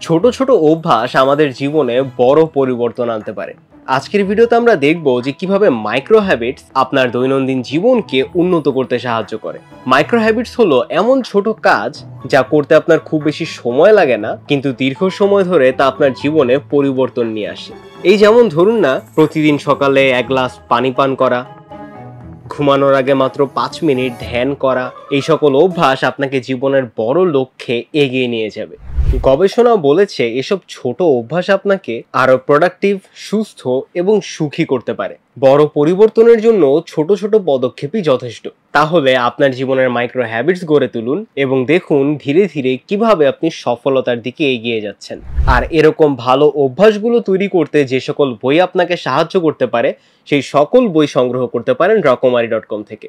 ছোট ছোট অভ্যাস আমাদের জীবনে বড় পরিবর্তন আনতে পারে। আজকের ভিডিওতে আমরা দেখব যে কিভাবে মাইক্রো হ্যাবিটস আপনার দৈনন্দিন জীবনকে উন্নত করতে সাহায্য করে। মাইক্রো হ্যাবিটস হলো এমন ছোট কাজ যা করতে আপনার খুব বেশি সময় লাগে না, কিন্তু দীর্ঘ সময় ধরে তা আপনার জীবনে পরিবর্তন নিয়ে আসে। এই যেমন ধরুন না, প্রতিদিন সকালে এক গ্লাস পানি পান করা, ঘুমানোর আগে মাত্র 5 মিনিট ধ্যান করা। এই সকল অভ্যাস আপনাকে জীবনের বড় লক্ষ্যে এগিয়ে নিয়ে যাবে। গবেষণা বলেছে এসব ছোট অভ্যাস আপনাকে আরো প্রোডাক্টিভ, সুস্থ এবং সুখী করতে পারে। বড় পরিবর্তনের জন্য ছোট ছোট পদক্ষেপই যথেষ্ট। তাহলে আপনার জীবনের মাইক্রো হ্যাবিটস গড়ে তুলুন এবং দেখুন ধীরে ধীরে কিভাবে আপনি সফলতার দিকে এগিয়ে যাচ্ছেন। আর এরকম ভালো অভ্যাসগুলো তৈরি করতে যে সকল বই আপনাকে সাহায্য করতে পারে, সেই সকল বই সংগ্রহ করতে পারেন রকমারি.com থেকে।